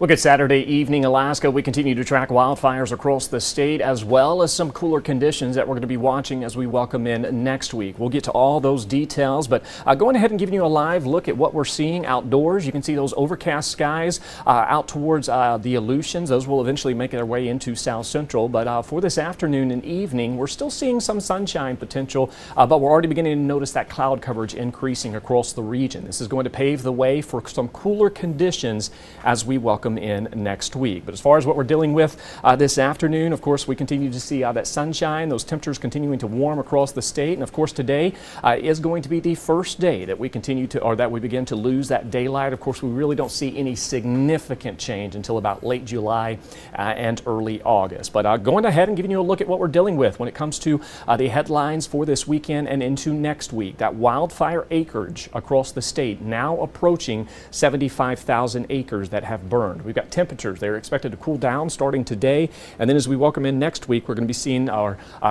Well, good Saturday evening, Alaska. We continue to track wildfires across the state as well as some cooler conditions that we're going to be watching as we welcome in next week. We'll get to all those details, but going ahead and giving you a live look at what we're seeing outdoors. You can see those overcast skies out towards the Aleutians. Those will eventually make their way into South Central, but for this afternoon and evening, we're still seeing some sunshine potential, but we're already beginning to notice that cloud coverage increasing across the region. This is going to pave the way for some cooler conditions as we welcome in next week. But as far as what we're dealing with this afternoon, of course, we continue to see that sunshine, those temperatures continuing to warm across the state. And of course, today is going to be the first day that we begin to lose that daylight. Of course, we really don't see any significant change until about late July and early August. But going ahead and giving you a look at what we're dealing with when it comes to the headlines for this weekend and into next week. That wildfire acreage across the state now approaching 75,000 acres that have burned. We've got temperatures, they're expected to cool down starting today, and then as we welcome in next week, we're going to be seeing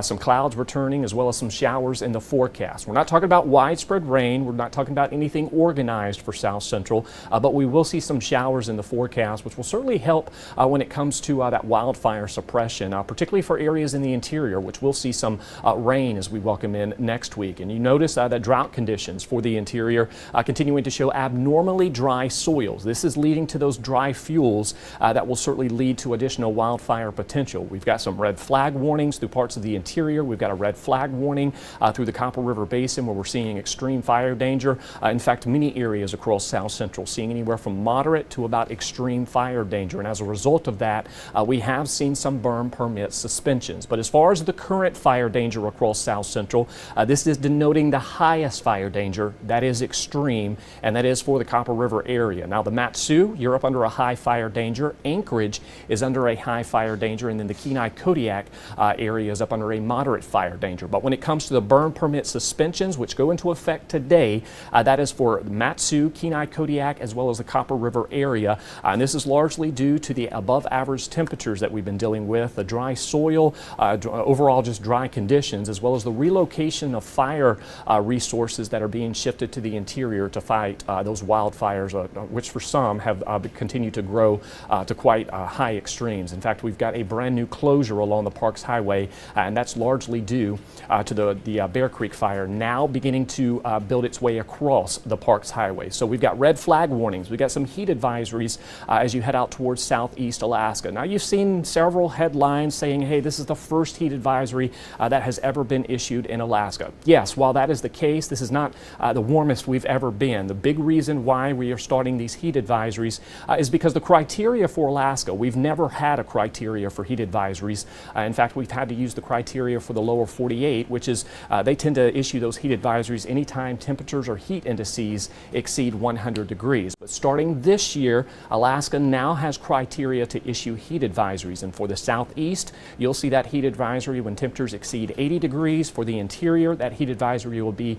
some clouds returning as well as some showers in the forecast. We're not talking about widespread rain, we're not talking about anything organized for South Central, but we will see some showers in the forecast, which will certainly help when it comes to that wildfire suppression, particularly for areas in the interior, which will see some rain as we welcome in next week. And you notice that drought conditions for the interior continuing to show abnormally dry soils. This is leading to those dry fuels that will certainly lead to additional wildfire potential. We've got some red flag warnings through parts of the interior. We've got a red flag warning through the Copper River Basin where we're seeing extreme fire danger. In fact, many areas across South Central seeing anywhere from moderate to about extreme fire danger. And as a result of that, we have seen some burn permit suspensions. But as far as the current fire danger across South Central, this is denoting the highest fire danger. That is extreme, and that is for the Copper River area. Now, the Mat-Su, you're up under a high fire danger. Anchorage is under a high fire danger, and then the Kenai Kodiak area is up under a moderate fire danger. But when it comes to the burn permit suspensions, which go into effect today, that is for Mat-Su, Kenai Kodiak, as well as the Copper River area. And this is largely due to the above average temperatures that we've been dealing with, the dry soil, overall just dry conditions, as well as the relocation of fire resources that are being shifted to the interior to fight those wildfires, which for some have continued to grow to quite high extremes. In fact, we've got a brand new closure along the Parks Highway, and that's largely due to the Bear Creek fire now beginning to build its way across the Parks Highway. So we've got red flag warnings. We've got some heat advisories as you head out towards southeast Alaska. Now, you've seen several headlines saying, hey, this is the first heat advisory that has ever been issued in Alaska. Yes, while that is the case, this is not the warmest we've ever been. The big reason why we are starting these heat advisories is because the criteria for Alaska, we've never had a criteria for heat advisories. In fact, we've had to use the criteria for the lower 48, which is they tend to issue those heat advisories anytime temperatures or heat indices exceed 100 degrees. But starting this year, Alaska now has criteria to issue heat advisories. And for the southeast, you'll see that heat advisory when temperatures exceed 80 degrees. For the interior, that heat advisory will be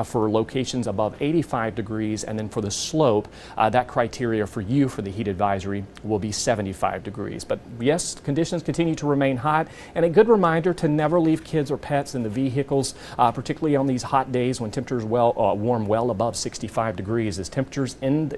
for locations above 85 degrees. And then for the slope, that criteria for you for the heat advisory will be 75 degrees. But yes, conditions continue to remain hot, and a good reminder to never leave kids or pets in the vehicles, particularly on these hot days when temperatures warm well above 65 degrees, as temperatures in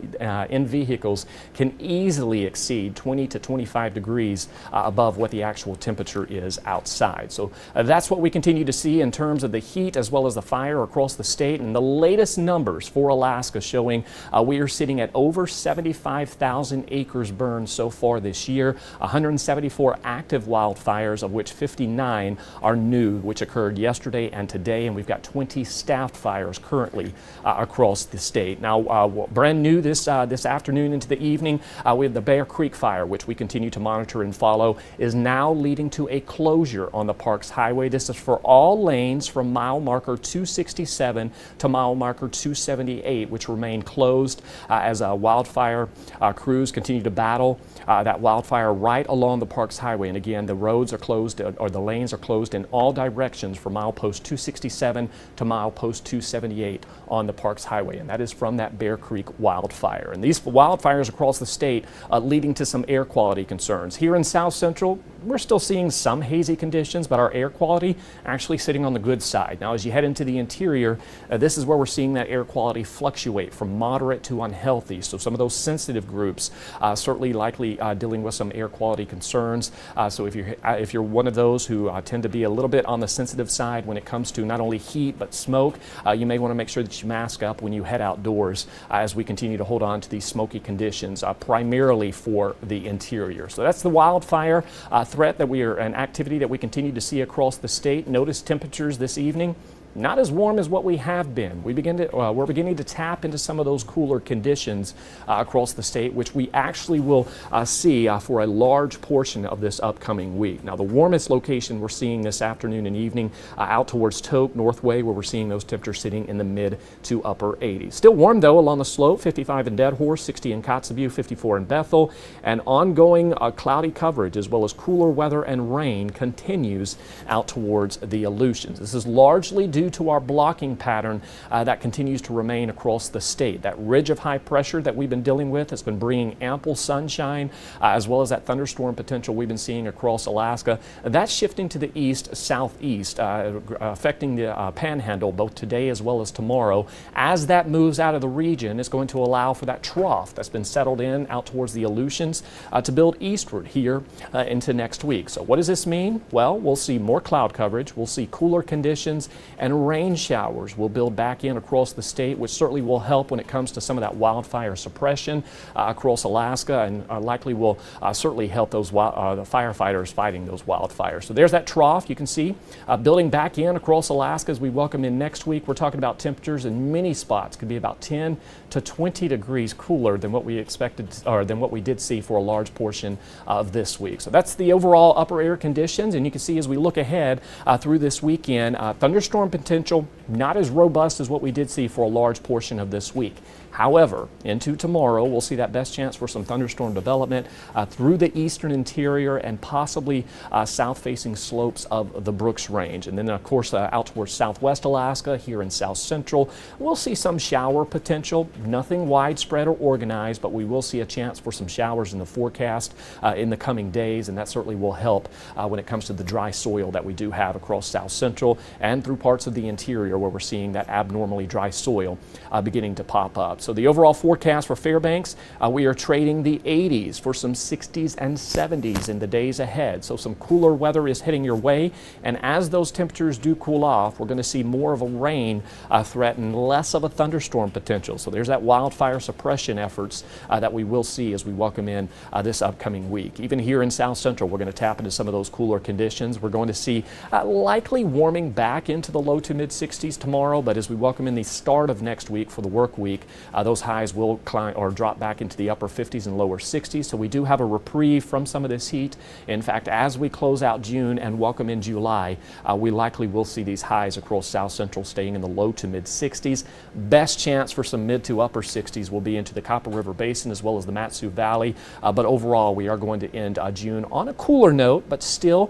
vehicles can easily exceed 20 to 25 degrees above what the actual temperature is outside. So that's what we continue to see in terms of the heat as well as the fire across the state. And the latest numbers for Alaska showing we are sitting at over 75,000 acres burned so far this year, 174 active wildfires, of which 59 are new, which occurred yesterday and today, and we've got 20 staffed fires currently across the state. Now, brand new this afternoon into the evening, we have the Bear Creek fire, which we continue to monitor and follow, is now leading to a closure on the Parks Highway. This is for all lanes from mile marker 267 to mile marker 278, which remain closed as wildfire crews continue to battle that wildfire right along the Parks Highway. And again, the roads are closed, or the lanes are closed in all directions from milepost 267 to milepost 278 on the Parks Highway. And that is from that Bear Creek wildfire. And these wildfires across the state leading to some air quality concerns. Here in South Central, we're still seeing some hazy conditions, but our air quality actually sitting on the good side. Now, as you head into the interior, this is where we're seeing that air quality fluctuate from moderate to unhealthy. So some of those sensitive groups certainly likely dealing with some air quality concerns. So if you're one of those who tend to be a little bit on the sensitive side when it comes to not only heat but smoke, you may want to make sure that you mask up when you head outdoors as we continue to hold on to these smoky conditions, primarily for the interior. So that's the wildfire threat an activity that we continue to see across the state. Notice temperatures this evening not as warm as what we have been. We're beginning to tap into some of those cooler conditions across the state, which we actually will see for a large portion of this upcoming week. Now, the warmest location we're seeing this afternoon and evening out towards Toke, Northway, where we're seeing those temperatures sitting in the mid to upper 80s. Still warm, though, along the slope, 55 in Dead Horse, 60 in Kotzebue, 54 in Bethel, and ongoing cloudy coverage as well as cooler weather and rain continues out towards the Aleutians. This is largely due to our blocking pattern that continues to remain across the state. That ridge of high pressure that we've been dealing with has been bringing ample sunshine as well as that thunderstorm potential we've been seeing across Alaska. That's shifting to the east-southeast, affecting the panhandle both today as well as tomorrow. As that moves out of the region, it's going to allow for that trough that's been settled in out towards the Aleutians to build eastward here into next week. So what does this mean? Well, we'll see more cloud coverage, we'll see cooler conditions, and rain showers will build back in across the state, which certainly will help when it comes to some of that wildfire suppression across Alaska, and likely will certainly help those the firefighters fighting those wildfires. So there's that trough you can see building back in across Alaska as we welcome in next week. We're talking about temperatures in many spots could be about 10 to 20 degrees cooler than what we expected, or than what we did see for a large portion of this week. So that's the overall upper air conditions, and you can see as we look ahead through this weekend, thunderstorm potential not as robust as what we did see for a large portion of this week. However, into tomorrow, we'll see that best chance for some thunderstorm development through the eastern interior and possibly south-facing slopes of the Brooks Range. And then, of course, out towards southwest Alaska, here in south central, we'll see some shower potential. Nothing widespread or organized, but we will see a chance for some showers in the forecast in the coming days, and that certainly will help when it comes to the dry soil that we do have across south central and through parts of the interior where we're seeing that abnormally dry soil beginning to pop up. So the overall forecast for Fairbanks, we are trading the 80s for some 60s and 70s in the days ahead. So some cooler weather is heading your way, and as those temperatures do cool off, we're going to see more of a rain threat and less of a thunderstorm potential. So there's that wildfire suppression efforts that we will see as we welcome in this upcoming week. Even here in south central, we're going to tap into some of those cooler conditions. We're going to see likely warming back into the low to mid 60s tomorrow, but as we welcome in the start of next week for the work week, those highs will climb or drop back into the upper 50s and lower 60s. So we do have a reprieve from some of this heat. In fact, as we close out June and welcome in July, we likely will see these highs across south central staying in the low to mid 60s. Best chance for some mid to upper 60s will be into the Copper River Basin as well as the Mat-Su Valley. But overall, we are going to end June on a cooler note, but still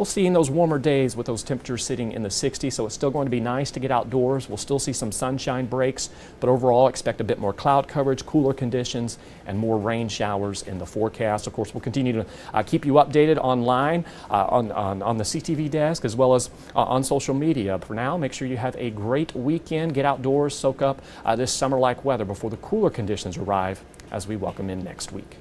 seeing those warmer days with those temperatures sitting in the 60s. So it's still going to be nice to get outdoors. We'll still see some sunshine breaks, but overall expect a bit more cloud coverage, cooler conditions, and more rain showers in the forecast. Of course, we'll continue to keep you updated online on the CTV desk as well as on social media. For now, make sure you have a great weekend. Get outdoors, soak up this summer-like weather before the cooler conditions arrive as we welcome in next week.